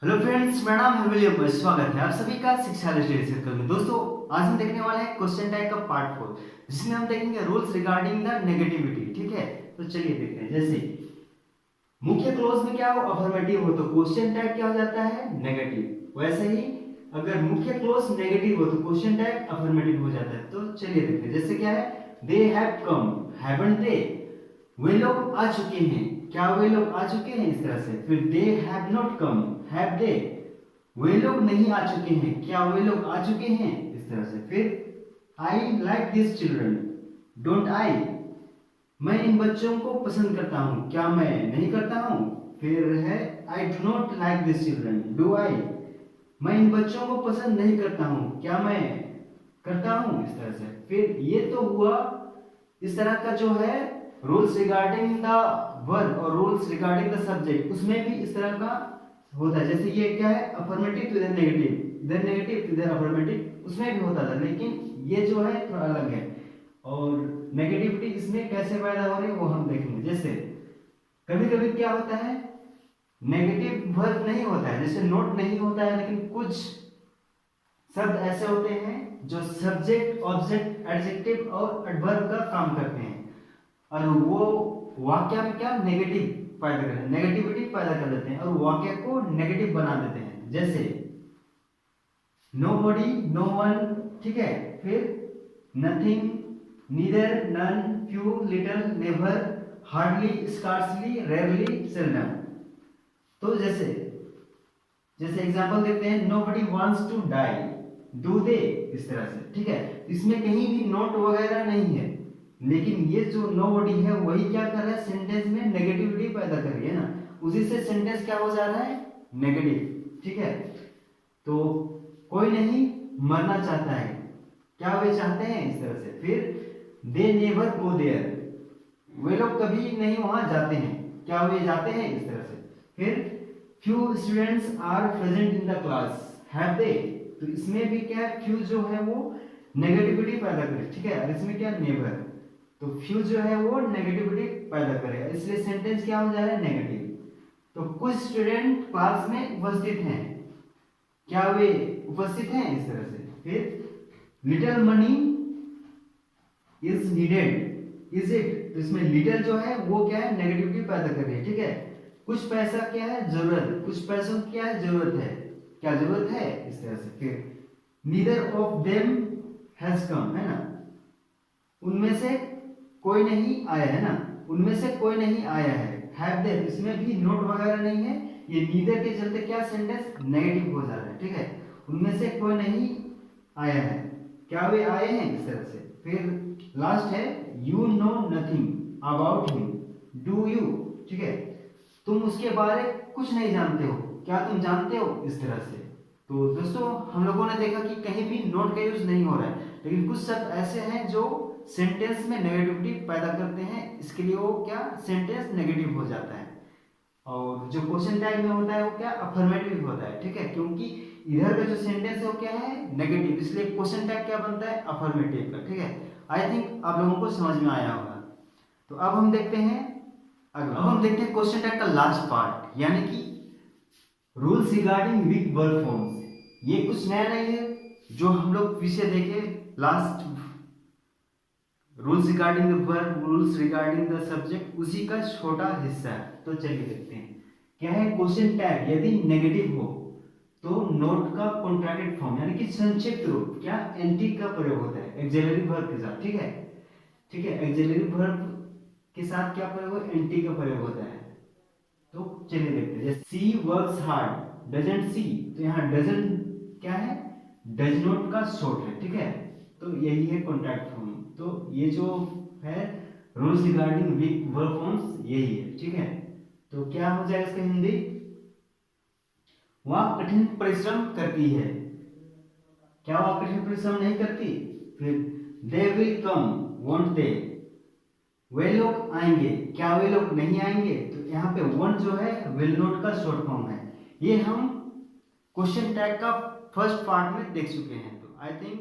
Hello friends, मेरा नाम है विलियम। स्वागत है आप सभी का शिक्षा स्टडी सर्कल में। दोस्तों, आज हम देखने वाले हैं क्वेश्चन टैग का पार्ट 4, जिसमें हम देखेंगे रूल्स रिगार्डिंग द नेगेटिविटी। ठीक है, तो चलिए देखते हैं। जैसे मुख्य क्लोज में क्या हो, अफर्मेटिव हो तो क्वेश्चन टैग क्या हो जाता है, नेगेटिव। वैसे ही अगर मुख्य क्लोज नेगेटिव हो तो क्वेश्चन टैग अफर्मेटिव हो जाता है। तो चलिए देखते हैं। जैसे क्या है, दे हैव कम, हैवंट दे, वे लोग आ चुके हैं, क्या वे लोग आ चुके हैं, इस तरह से। फिर they have not come, have they, वे लोग नहीं आ चुके हैं, क्या वे लोग आ चुके हैं, इस तरह से। फिर I like this children, don't I, मैं इन बच्चों को पसंद करता हूँ, क्या मैं नहीं करता हूँ। फिर है I do not like this children, do I, मैं इन बच्चों को पसंद नहीं करता हूँ, क्या मैं करता हूँ, इस तरह से। फिर ये तो हुआ इस तरह का जो है रूल्स रिगार्डिंग द वर्ब और रूल्स रिगार्डिंग द सब्जेक्ट, उसमें भी इस तरह का होता है। जैसे ये क्या है, अफर्मेटिव टू इधर नेगेटिव, इधर नेगेटिव टू इधर अफर्मेटिव, उसमें भी होता था। लेकिन ये जो है थोड़ा अलग है, और नेगेटिविटी इसमें कैसे पैदा हो रही है वो हम देखेंगे। जैसे कभी कभी क्या होता है, नेगेटिव वर्ब नहीं होता है, जैसे नोट नहीं होता है, लेकिन कुछ शब्द ऐसे होते हैं जो सब्जेक्ट, ऑब्जेक्ट, एडजेक्टिव और एडवर्ब का काम करते हैं, और वो वाक्य में क्या नेगेटिव पैदा करते हैं, नेगेटिविटी पैदा कर देते हैं, और वाक्य को नेगेटिव बना देते हैं। जैसे नोबडी, नो वन, ठीक है। फिर nothing, neither, none, few, little, never, hardly, scarcely, rarely, seldom. तो जैसे जैसे एग्जांपल देते हैं, nobody wants to die, do they, इस तरह से। ठीक है, इसमें कहीं भी नोट वगैरह नहीं है, लेकिन ये जो नोबडी है वही क्या कर रहा है, सेंटेंस में नेगेटिविटी पैदा कर रही है ना, उसी से सेंटेंस क्या हो जा रहा है, नेगेटिव। ठीक है, तो कोई नहीं मरना चाहता है, क्या वे चाहते हैं, इस तरह से। फिर दे नेवर गो देयर, वे लोग कभी नहीं वहां जाते हैं, क्या वे जाते हैं, इस तरह से। फिर few students are present in the class, have they, तो इसमें भी क्या है, फ्यू जो है वो नेगेटिविटी पैदा करे। ठीक है, और इसमें क्या, नेवर, तो फ्यू जो है वो नेगेटिविटी पैदा करेगा, इसलिए सेंटेंस क्या हो जा रहा है, नेगेटिव। तो कुछ स्टूडेंट क्लास में उपस्थित हैं, क्या वे उपस्थित हैं, इस तरह से। फिर little money is needed, is it, तो इसमें लिटिल जो है वो क्या है, नेगेटिविटी पैदा कर रही है। ठीक है, कुछ पैसा क्या है, जरूरत, कुछ पैसों की क्या है, जरूरत है, क्या जरूरत है, इस तरह से। फिर neither of them has come, है ना, उनमें से कोई नहीं आया है ना, उनमें से कोई नहीं आया है। हैव दे, इसमें भी नोट वगैरह नहीं है, ये नीदर के चलते क्या सेंटेंस नेगेटिव हो जा रहा है। ठीक है, उनमें से कोई नहीं आया है, क्या वे आए हैं, इस तरह से। फिर लास्ट है, you know nothing about him, do you, ठीक है, तुम उसके बारे कुछ नहीं जानते हो, क्या तुम जानते हो, इस तरह से। तो दोस्तों, हम लोगों ने देखा कि कहीं भी नोट का यूज नहीं हो रहा है, लेकिन कुछ शब्द ऐसे हैं जो सेंटेंस में नेगेटिविटी पैदा करते हैं, इसके लिए वो क्या, सेंटेंस नेगेटिव हो जाता है। और जो क्वेश्चन टैग में होता है वो क्या, अफर्मेटिव होता है। ठीक है, क्योंकि इधर का जो सेंटेंस है वो क्या है, नेगेटिव, इसलिए क्वेश्चन टैग क्या बनता है, अफर्मेटिव का। ठीक है, आई थिंक आप लोगों को समझ में आया होगा। तो अब हम देखते हैं अगला, अब हम देखते हैं क्वेश्चन टैग का लास्ट पार्ट, यानी कि rules regarding weak verb forms. ये कुछ नया नहीं है, जो हम लोग पीछे देखे last, rules regarding the verb, rules regarding the subject, उसी का छोटा हिस्सा है। तो चलिए देखते हैं क्या है। क्वेश्चन टैग यदि नेगेटिव हो तो नोट का कॉन्ट्रैक्टेड फॉर्म, यानी कि संक्षिप्त रूप, क्या, एंटी का प्रयोग होता है एक्सिलरी वर्ब के साथ। ठीक है, ठीक है, एक्सिलरी वर्ब के साथ क्या प्रयोग है, एंटी का प्रयोग होता है। तो चलिए देखते हैं। सी वर्क्स हार्ड, डजंट सी, तो यहाँ डजंट क्या है, डज नॉट का शॉर्ट है। ठीक है, तो यही है कॉन्ट्रैक्ट फॉर्म। तो ये जो है rules regarding weak verb forms, यही है। ठीक है, तो क्या हो जाएगा इसका हिंदी, वह कठिन परिश्रम करती है, क्या वह कठिन परिश्रम नहीं करती। फिर दे विल कम, वोंट दे, वे लोग आएंगे, क्या वे लोग नहीं आएंगे, तो यहाँ पे वोंट जो है विल नॉट का शॉर्ट फॉर्म है। ये हम क्वेश्चन टैग का फर्स्ट पार्ट में देख चुके हैं, तो आई थिंक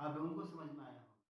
आप लोगों को समझ